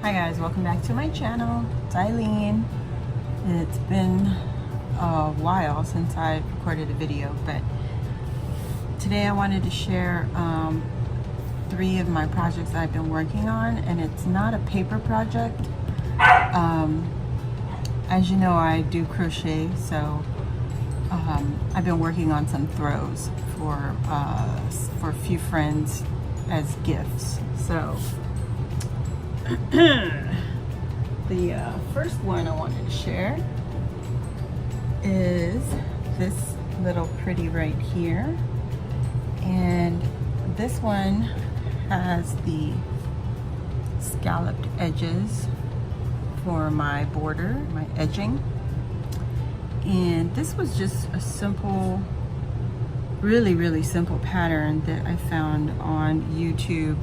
Hi guys, welcome back to my channel. It's Ilene. It's been a while since I recorded a video, but today I wanted to share 3 of my projects that I've been working on, and it's not a paper project. As you know, I do crochet, so I've been working on some throws for a few friends as gifts. So the first one I wanted to share is this little pretty right here, and this one has the scalloped edges for my border, my edging. And this was just a simple, really simple pattern that I found on YouTube,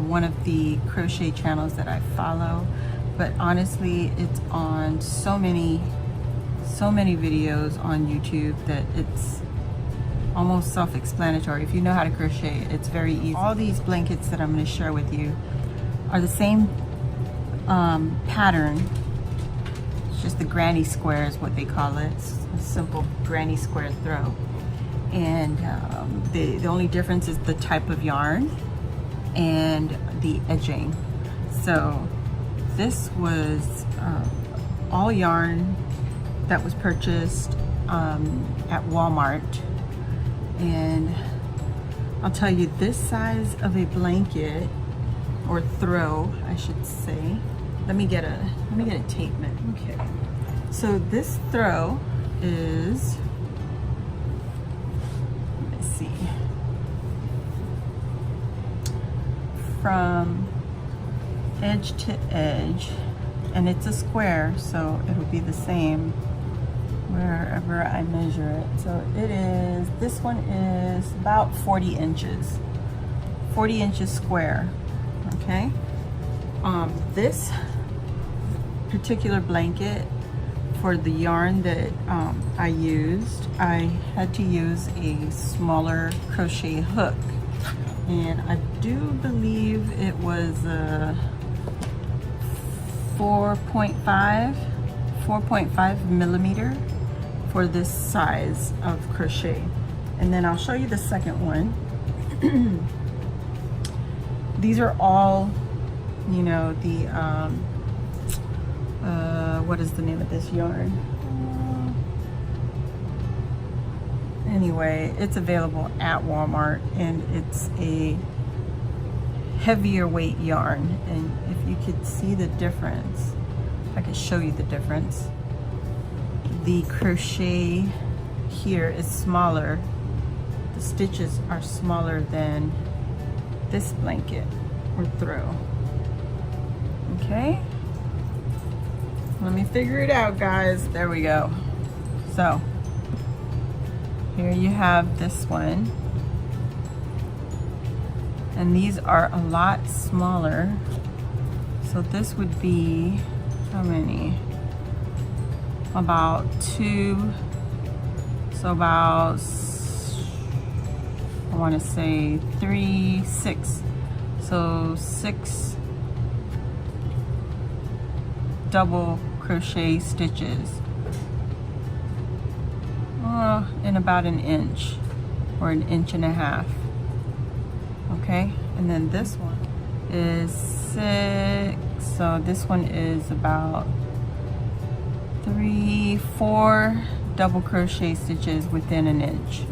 one of the crochet channels that I follow. But honestly, it's on so many videos on YouTube that it's almost self-explanatory. If you know how to crochet, it's very easy. All these blankets that I'm going to share with you are the same pattern. It's just the granny square is what they call it. It's a simple granny square throw. And the only difference is the type of yarn and the edging. So this was all yarn that was purchased at Walmart. And I'll tell you, this size of a blanket, or throw I should say, let me get a tape measure. Okay, so this throw is, let me see, from edge to edge, and it's a square, so it'll be the same wherever I measure it. So it is, this one is about 40 inches square. Okay, this particular blanket, for the yarn that I used, I had to use a smaller crochet hook, and I do believe it was a 4.5 millimeter for this size of crochet. And then I'll show you the second one. These are all, you know, the what is the name of this yarn? Anyway, it's available at Walmart, and it's a heavier weight yarn. And if you could see the difference, I could show you the difference. The crochet here is smaller. The stitches are smaller than this blanket or throw. Okay, let me figure it out, guys. There we go. So here you have this one, and these are a lot smaller. So this would be, how many? About 2, so about, I want to say 3, 6. So 6 double crochet stitches in about 1 inch or 1.5 inches. Okay, and then this one is 6. So this one is about 3, 4 double crochet stitches within 1 inch.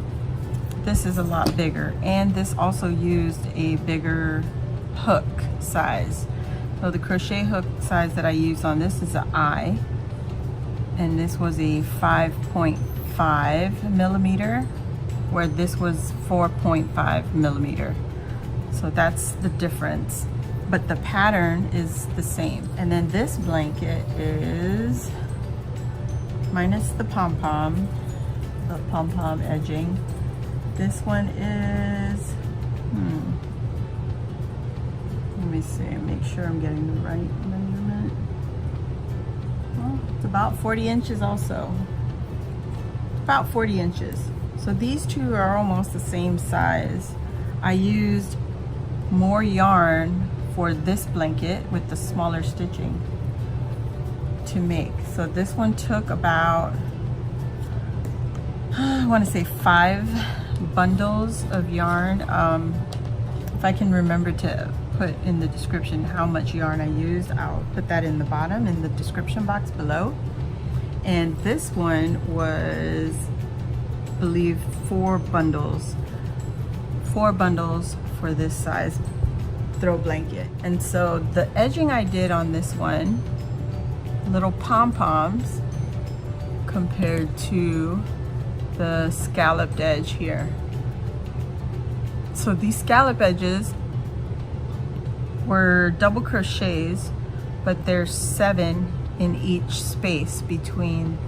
This is a lot bigger, and this also used a bigger hook size. So the crochet hook size that I used on this is an I, and this was a 5.5 millimeter, where this was 4.5 millimeter. So that's the difference, but the pattern is the same. And then this blanket is, minus the pom-pom edging, this one is, let me see, make sure I'm getting the right measurement. Well, it's about 40 inches also. About 40 inches. So these two are almost the same size. I used more yarn for this blanket with the smaller stitching to make. So this one took about, I want to say 5 bundles of yarn. If I can remember to put in the description how much yarn I used, I'll put that in the bottom in the description box below. And this one was, I believe, 4 bundles. 4 bundles for this size throw blanket. And so the edging I did on this one, little pom-poms compared to the scalloped edge here. So these scallop edges were double crochets, but there's 7 in each space between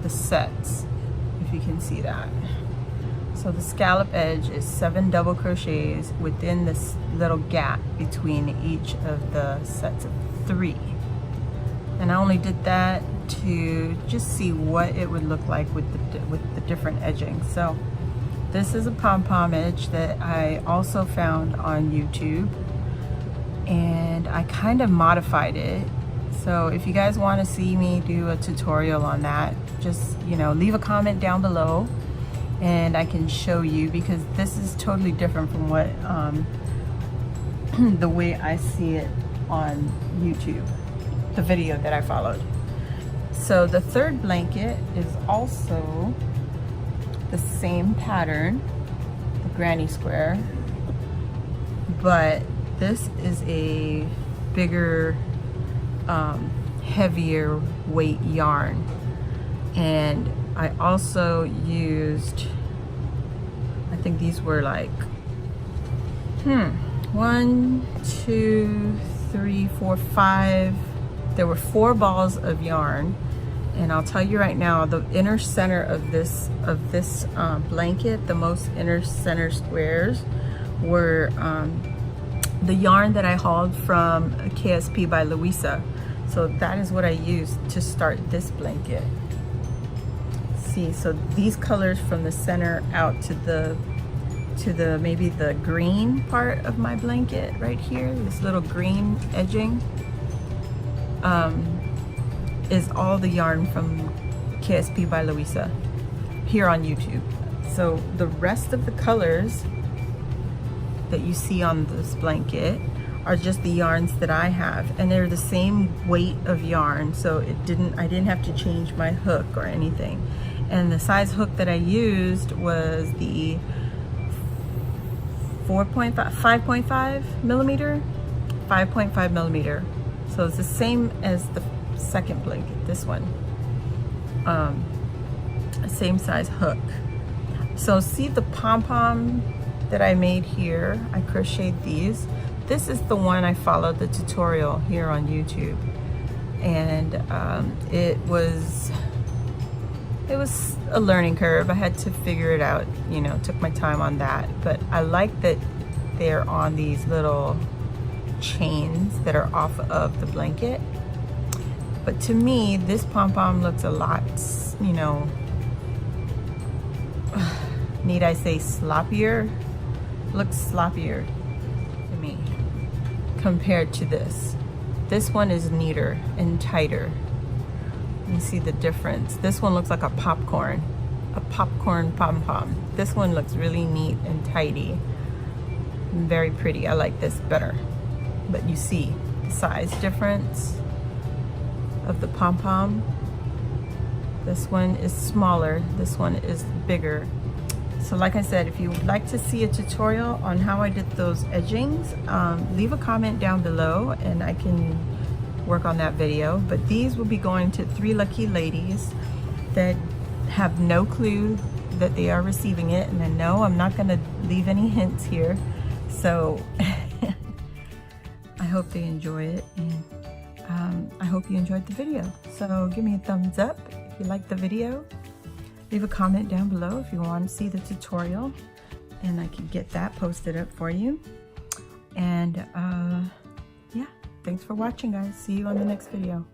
the sets, if you can see that. So the scallop edge is 7 double crochets within this little gap between each of the sets of 3. And I only did that to just see what it would look like with the different edging. So this is a pom-pom edge that I also found on YouTube, and I kind of modified it. So if you guys want to see me do a tutorial on that, just, you know, leave a comment down below and I can show you, because this is totally different from what the way I see it on YouTube, the video that I followed. So the third blanket is also the same pattern, the granny square, but this is a bigger, heavier weight yarn. And I also used, I think these were like 1, 2, 3, 4, 5. There were 4 balls of yarn, and I'll tell you right now, the inner center of this blanket, the most inner center squares were the yarn that I hauled from KSP by Louisa. So that is what I used to start this blanket. See, so these colors from the center out to the maybe the green part of my blanket right here, this little green edging, is all the yarn from KSP by Louisa here on YouTube. So the rest of the colors that you see on this blanket are just the yarns that I have, and they're the same weight of yarn, so I didn't have to change my hook or anything. And the size hook that I used was the 5.5 millimeter. So it's the same as the second blanket, this one. Same size hook. So see the pom-pom that I made here, I crocheted these. This is the one I followed the tutorial here on YouTube, and it was a learning curve. I had to figure it out, you know, took my time on that. But I like that they're on these little chains that are off of the blanket. But to me, this pom-pom looks a lot, you know, need I say sloppier? Looks sloppier to me compared to this. This one is neater and tighter. You see the difference. This one looks like a popcorn pom-pom. This one looks really neat and tidy. Very pretty. I like this better. But you see the size difference of the pom-pom. This one is smaller. This one is bigger. So like I said, if you would like to see a tutorial on how I did those edgings, leave a comment down below and I can work on that video. But these will be going to 3 lucky ladies that have no clue that they are receiving it, and I know I'm not going to leave any hints here. So I hope they enjoy it, and I hope you enjoyed the video. So give me a thumbs up if you liked the video. Leave a comment down below if you want to see the tutorial, and I can get that posted up for you. And yeah, thanks for watching, guys. See you on the next video.